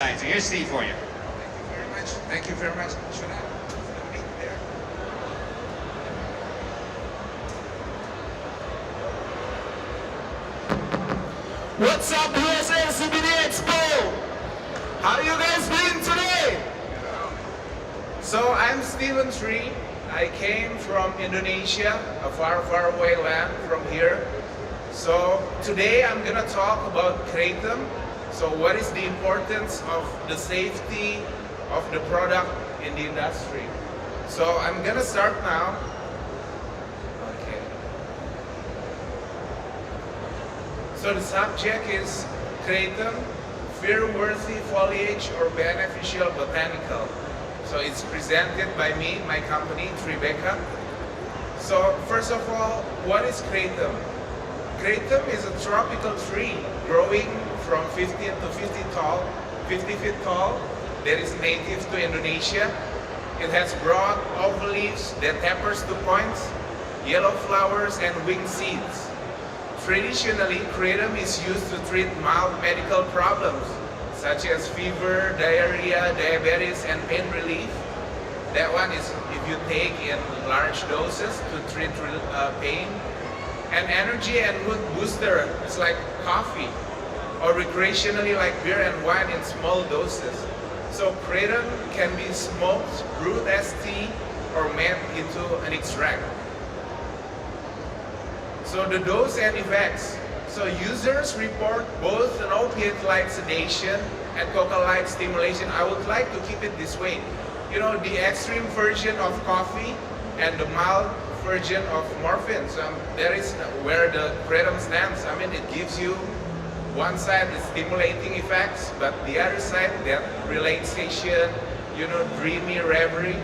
So here's Steve for you. Thank you very much. Thank you very much. Should I meet there? What's up, USA CBD Expo? How you guys doing today? So I'm Steven Tree. I came from Indonesia, a far, far away land from here. So today I'm gonna talk about Keratom. So what is the importance of the safety of the product in the industry? So I'm gonna start now. Okay. So the subject is Keratom, fear-worthy foliage or beneficial botanical. So it's presented by me, my company, TRIBEKA. So first of all, what is Keratom? Keratom is a tropical tree growing from 50 feet tall that is native to Indonesia. It has broad oval leaves that tapers to points, yellow flowers, and winged seeds. Traditionally, Keratom is used to treat mild medical problems such as fever, diarrhea, diabetes, and pain relief. That one is if you take in large doses to treat pain. And energy and mood booster is like coffee, or recreationally like beer and wine in small doses. So Keratom can be smoked, brewed as tea, or made into an extract. So the dose and effects. So users report both an opiate-like sedation and coca-like stimulation. I would like to keep it this way. You know, the extreme version of coffee and the mild version of morphine. So that is where the Keratom stands. I mean, it gives you one side the stimulating effects, but the other side that relaxation, you know, dreamy reverie.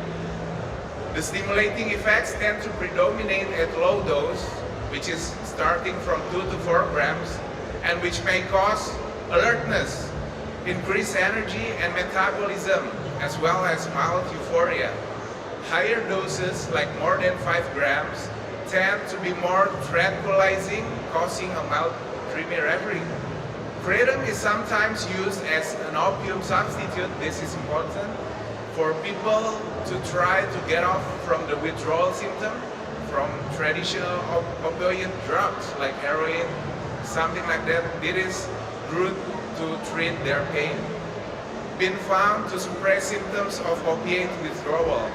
The stimulating effects tend to predominate at low dose, which is starting from 2 to 4 grams, and which may cause alertness, increased energy and metabolism, as well as mild euphoria. Higher doses, like more than 5 grams, tend to be more tranquilizing, causing a mild dreamy reverie. Keratom is sometimes used as an opium substitute. This is important for people to try to get off from the withdrawal symptom from traditional opioid drugs like heroin, something like that. It is good to treat their pain. Been found to suppress symptoms of opiate withdrawal.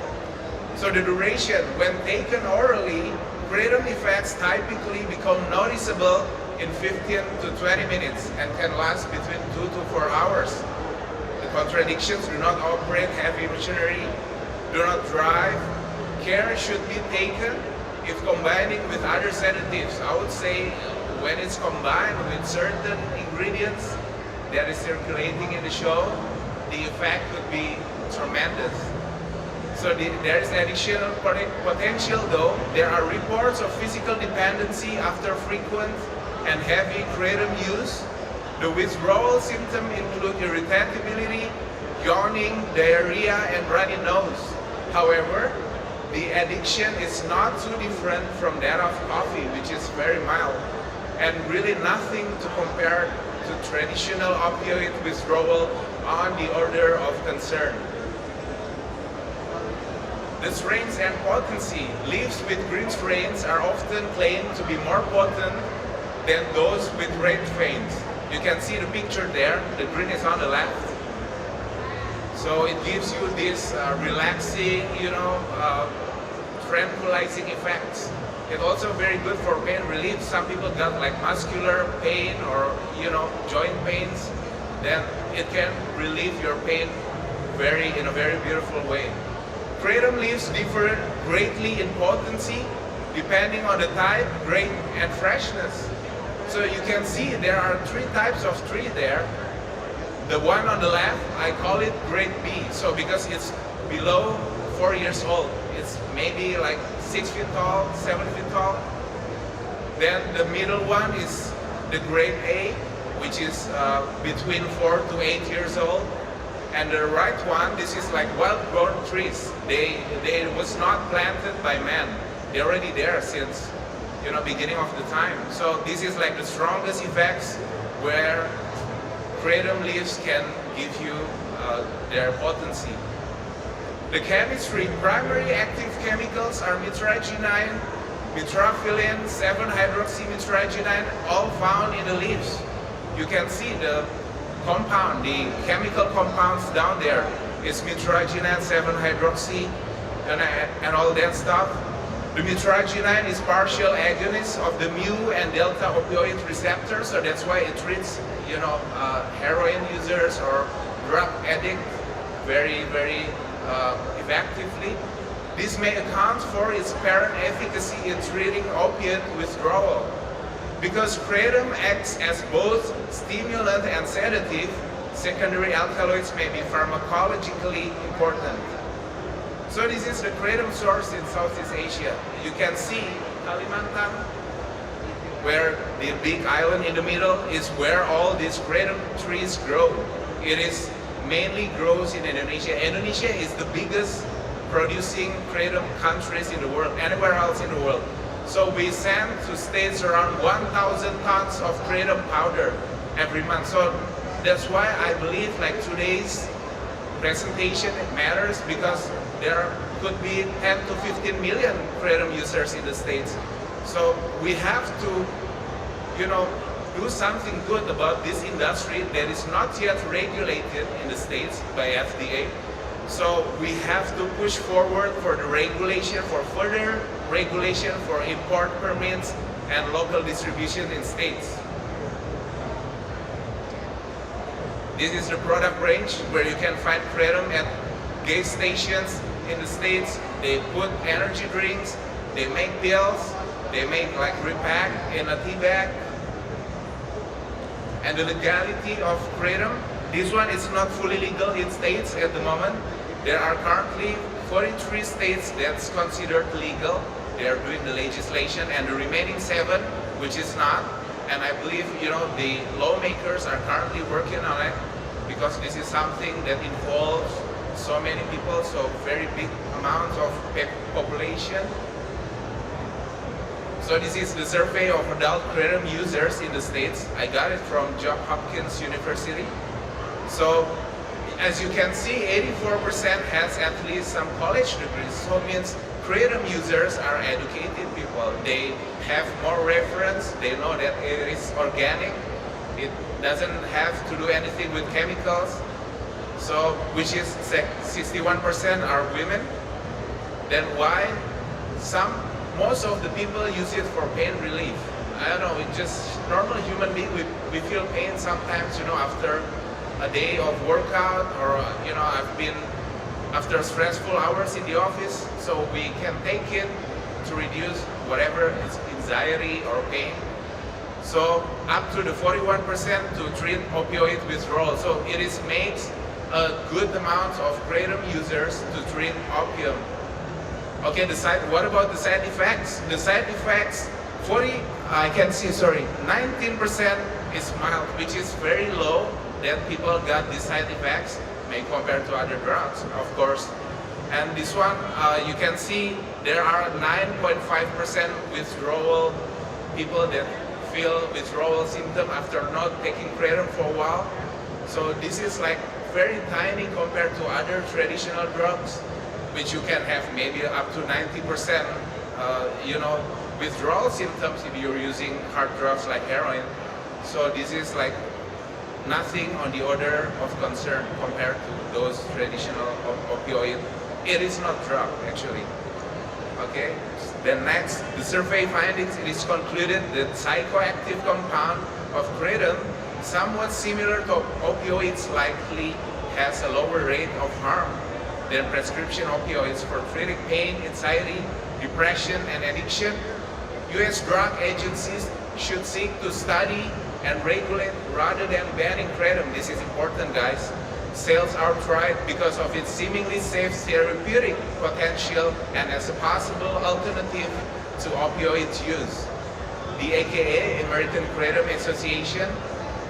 So the duration, when taken orally, Keratom effects typically become noticeable in 15 to 20 minutes and can last between 2 to 4 hours. The contradictions: do not operate heavy machinery, do not drive. Care should be taken if combining with other sedatives. I would say when it's combined with certain ingredients that is circulating in the show, the effect would be tremendous. So there is additional potential though. There are reports of physical dependency after frequent and heavy Keratom use. The withdrawal symptoms include irritability, yawning, diarrhea, and runny nose. However, the addiction is not too different from that of coffee, which is very mild, and really nothing to compare to traditional opioid withdrawal on the order of concern. The strains and potency. Leaves with green strains are often claimed to be more potent than those with red strains. You can see the picture there. The green is on the left. So it gives you this relaxing, tranquilizing effects. It's also very good for pain relief. Some people got like muscular pain or joint pains. Then it can relieve your pain in a very beautiful way. Keratom leaves differ greatly in potency depending on the type, grade, and freshness. So you can see there are 3 types of tree there. The one on the left, I call it grade B. So because it's below 4 years old, it's maybe like 6 feet tall, 7 feet tall. Then the middle one is the grade A, which is between 4 to 8 years old. And the right one, this is like wild-grown trees. They was not planted by man. They're already there since beginning of the time. So this is like the strongest effects where Keratom leaves can give you their potency. The chemistry, primary active chemicals are mitragynine, mitraphyllin, 7-hydroxymitragynine, all found in the leaves. You can see the compound, the chemical compounds down there is mitragynine, 7-hydroxy, and all that stuff. The mitragynine is partial agonist of the mu and delta opioid receptors, so that's why it treats, heroin users or drug addicts very, very effectively. This may account for its apparent efficacy in treating opiate withdrawal. Because kratom acts as both stimulant and sedative, secondary alkaloids may be pharmacologically important. So this is the kratom source in Southeast Asia. You can see Kalimantan, where the big island in the middle is where all these kratom trees grow. It is mainly grows in Indonesia. Indonesia is the biggest producing kratom countries in the world, anywhere else in the world. So we send to states around 1,000 tons of kratom powder every month. So that's why I believe like today's presentation matters, because there could be 10 to 15 million kratom users in the States. So we have to, do something good about this industry that is not yet regulated in the States by FDA. So we have to push forward for the regulation, for further regulation, for import permits and local distribution in states. This is the product range where you can find kratom at gas stations in the States. They put energy drinks, they make pills, they make like repack in a tea bag. And the legality of kratom, this one is not fully legal in states at the moment. There are currently 43 states that's considered legal. They are doing the legislation, and the remaining 7, which is not. And I believe, the lawmakers are currently working on it, because this is something that involves so many people, so very big amount of population. So this is the survey of adult kratom users in the States. I got it from Johns Hopkins University. So as you can see, 84% has at least some college degrees. So it means kratom users are educated people. They have more reference. They know that it is organic. It doesn't have to do anything with chemicals. So, which is 61% are women. Then why? Most of the people use it for pain relief. I don't know, it's just normal human being. We feel pain sometimes, after a day of workout, or, I've been after stressful hours in the office, so we can take it to reduce whatever is anxiety or pain. So up to the 41% to treat opioid withdrawal. So it makes a good amount of kratom users to treat opium. Okay, what about the side effects? The side effects, 19% is mild, which is very low that people got these side effects, may compared to other drugs, of course. And this one, you can see there are 9.5% withdrawal people that feel withdrawal symptom after not taking kratom for a while. So this is like very tiny compared to other traditional drugs, which you can have maybe up to 90%, withdrawal symptoms if you're using hard drugs like heroin. So this is like nothing on the order of concern compared to those traditional opioid. It is not drug actually. Okay. Then next, the survey findings, it is concluded that psychoactive compound of kratom, somewhat similar to opioids, likely has a lower rate of harm than prescription opioids for treating pain, anxiety, depression, and addiction. U.S. drug agencies should seek to study and regulate rather than banning kratom. This is important, guys. Sales outright because of its seemingly safe therapeutic potential and as a possible alternative to opioid use. The AKA, American Kratom Association,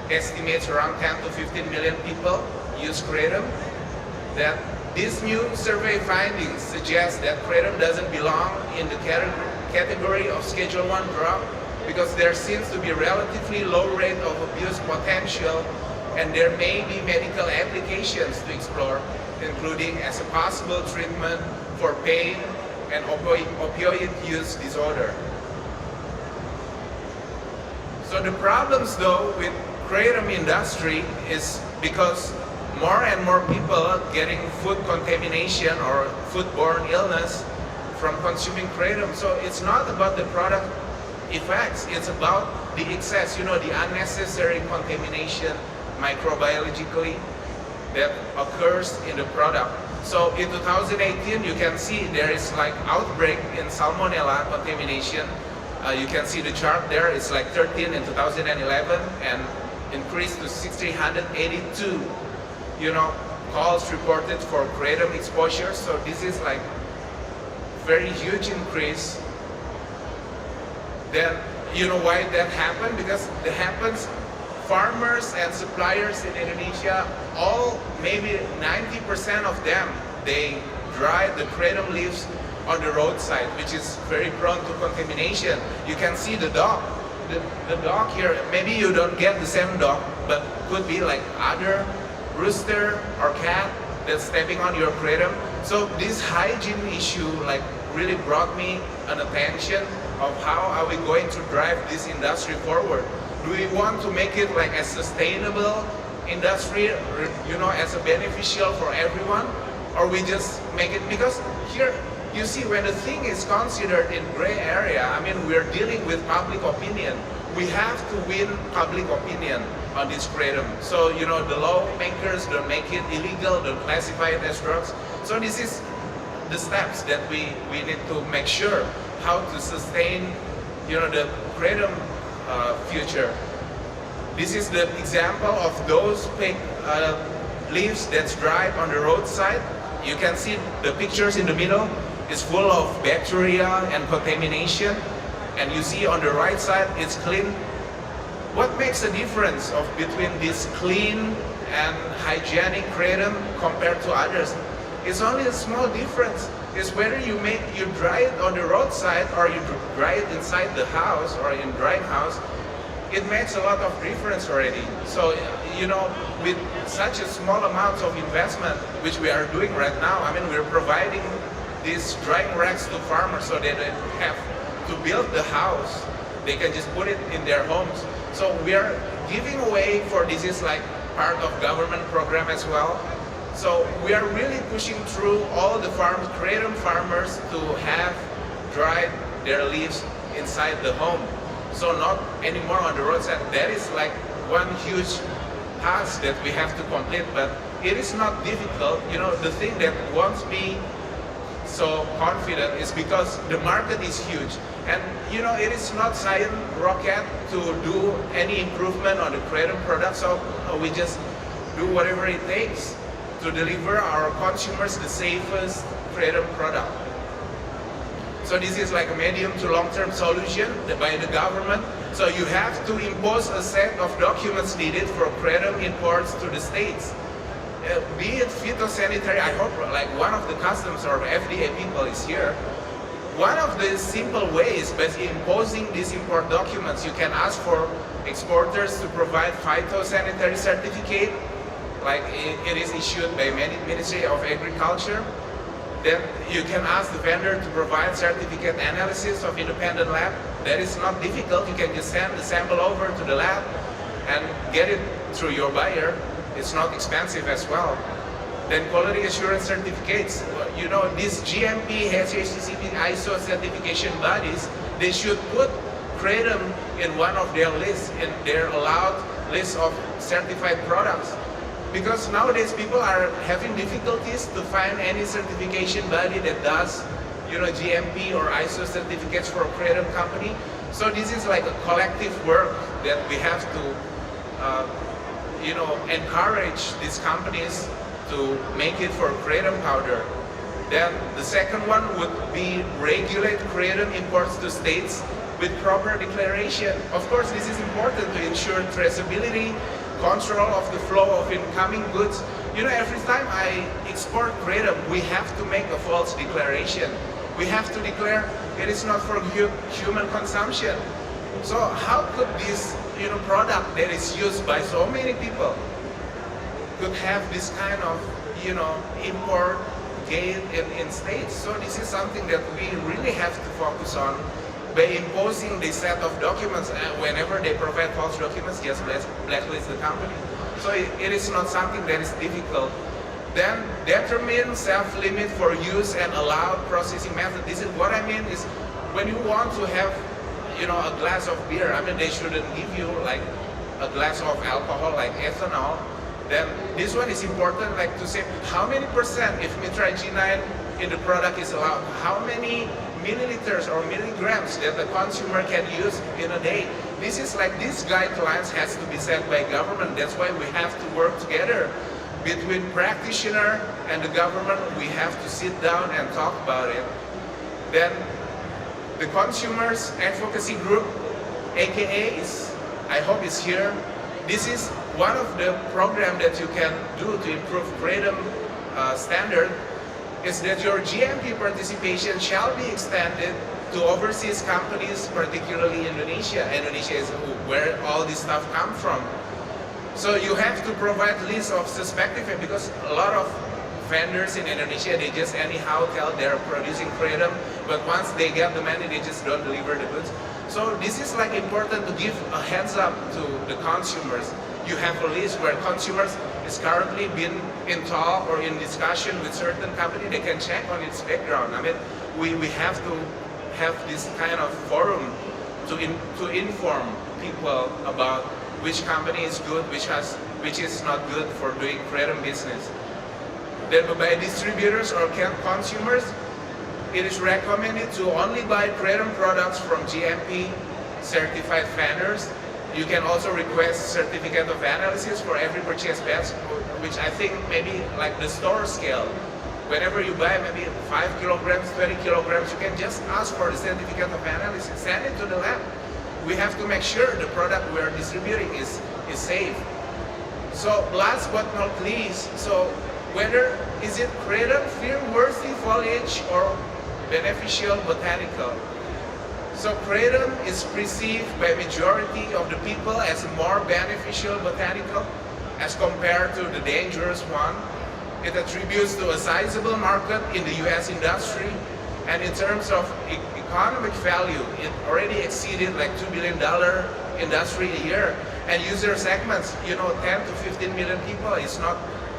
estimates around 10 to 15 million people use kratom. That these new survey findings suggest that kratom doesn't belong in the category of Schedule I drug because there seems to be relatively low rate of abuse potential and there may be medical applications to explore, including as a possible treatment for pain and opioid use disorder. So the problems though with kratom industry is because more and more people are getting food contamination or foodborne illness from consuming kratom. So it's not about the product effects, it's about the excess, the unnecessary contamination microbiologically that occurs in the product. So in 2018, you can see there is like outbreak in salmonella contamination. You can see the chart there, it's like 13 in 2011 and increased to 682, calls reported for kratom exposure. So this is like very huge increase. Then you know why that happened? Because it happens, farmers and suppliers in Indonesia, all maybe 90% of them, they dry the kratom leaves on the roadside, which is very prone to contamination. You can see the dog. The dog here, maybe you don't get the same dog, but could be like other rooster or cat that's stepping on your kratom. So this hygiene issue like really brought me an attention of how are we going to drive this industry forward. Do we want to make it like a sustainable industry, as a beneficial for everyone, or we just make it, because here you see when the thing is considered in gray area, I mean we're dealing with public opinion. We have to win public opinion on this kratom. So the lawmakers don't make it illegal, don't classify it as drugs. So this is the steps that we need to make sure how to sustain the kratom future. This is the example of those pink leaves that's dried on the roadside. You can see the pictures in the middle is full of bacteria and contamination, and you see on the right side it's clean. What makes the difference between this clean and hygienic kratom compared to others? It's only a small difference. It's whether you dry it on the roadside or you dry it inside the house or in drying house. It makes a lot of difference already. So, with such a small amount of investment, which we are doing right now, I mean, we're providing these drying racks to farmers so they don't have to build the house. They can just put it in their homes. So we are giving away for this is like part of government program as well. So we are really pushing through all the kratom farmers to have dried their leaves inside the home. So not anymore on the roadside. That is like one huge task that we have to complete, but it is not difficult. The thing that wants me so confident is because the market is huge. And it is not science rocket to do any improvement on the kratom product, so we just do whatever it takes to deliver our consumers the safest kratom product. So this is like a medium to long-term solution by the government. So you have to impose a set of documents needed for kratom imports to the states. Be it phytosanitary, I hope like one of the customs or FDA people is here. One of the simple ways by imposing these import documents, you can ask for exporters to provide phytosanitary certificate, like it is issued by Ministry of Agriculture. Then you can ask the vendor to provide certificate analysis of independent lab. That is not difficult. You can just send the sample over to the lab and get it through your buyer. It's not expensive as well. Then quality assurance certificates. These GMP, HACCP, ISO certification bodies, they should put kratom in one of their lists, in their allowed list of certified products. Because nowadays people are having difficulties to find any certification body that does, GMP or ISO certificates for a kratom company. So this is like a collective work that we have to, encourage these companies to make it for kratom powder. Then the second one would be regulate kratom imports to states with proper declaration. Of course, this is important to ensure traceability, control of the flow of incoming goods. Every time I export kratom, we have to make a false declaration. We have to declare it is not for human consumption. So how could this product that is used by so many people could have this kind of, import gate in states. So this is something that we really have to focus on by imposing this set of documents. Whenever they provide false documents, just blacklist the company. So it is not something that is difficult. Then determine self-limit for use and allowed processing method. This is what I mean is when you want to have, a glass of beer, they shouldn't give you like a glass of alcohol like ethanol. Then this one is important, like to say how many percent if mitragynine in the product is allowed, how many milliliters or milligrams that the consumer can use in a day. This is like these guidelines has to be set by government. That's why we have to work together between practitioner and the government. We have to sit down and talk about it. Then the consumers advocacy group, aka I hope is here. This is one of the programs that you can do to improve Keratom standard, is that your GMP participation shall be extended to overseas companies, particularly Indonesia. Indonesia is where all this stuff comes from. So you have to provide lists of suspected, because a lot of vendors in Indonesia, they just anyhow tell they're producing Keratom, but once they get the money, they just don't deliver the goods. So this is like important to give a heads up to the consumers. You have a list where consumers is currently been in talk or in discussion with certain company. They can check on its background. We have to have this kind of forum to inform people about which company is good, which is not good for doing Keratom business. Then by distributors or consumers, it is recommended to only buy Keratom products from GMP certified vendors. You can also request certificate of analysis for every purchase batch, which I think maybe like the store scale. Whenever you buy maybe 5 kilograms, 20 kilograms, you can just ask for the certificate of analysis, send it to the lab. We have to make sure the product we are distributing is safe. So last but not least, so whether is it Keratom fear-worthy foliage or beneficial botanical? So Keratom is perceived by majority of the people as more beneficial botanical as compared to the dangerous one. It attributes to a sizable market in the US industry, and in terms of economic value, it already exceeded like $2 billion industry a year. And user segments, 10 to 15 million people is not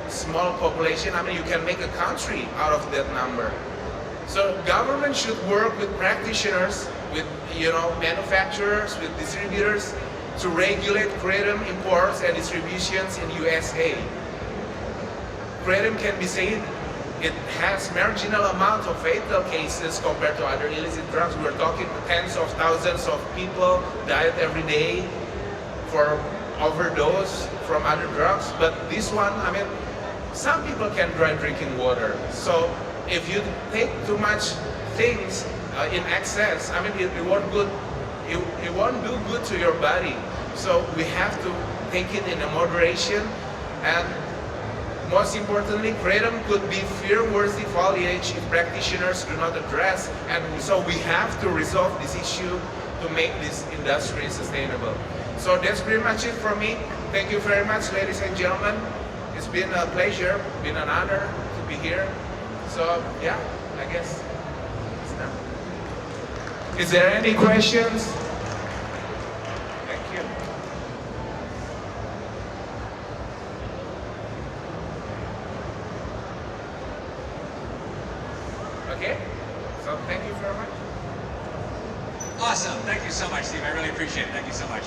small population. You can make a country out of that number. So government should work with practitioners, with manufacturers, with distributors to regulate Keratom imports and distributions in USA. Keratom can be said it has marginal amount of fatal cases compared to other illicit drugs. We're talking tens of thousands of people died every day for overdose from other drugs. But this one, some people can try drinking water. So if you take too much things in excess, it won't do good to your body. So we have to take it in a moderation. And most importantly, Keratom could be fear-worthy foliage if practitioners do not address. And so we have to resolve this issue to make this industry sustainable. So that's pretty much it from me. Thank you very much, ladies and gentlemen. It's been a pleasure, been an honor to be here. So yeah, I guess it's done. Is there any questions? Thank you. Okay, so thank you very much. Awesome. Thank you so much, Steve. I really appreciate it. Thank you so much.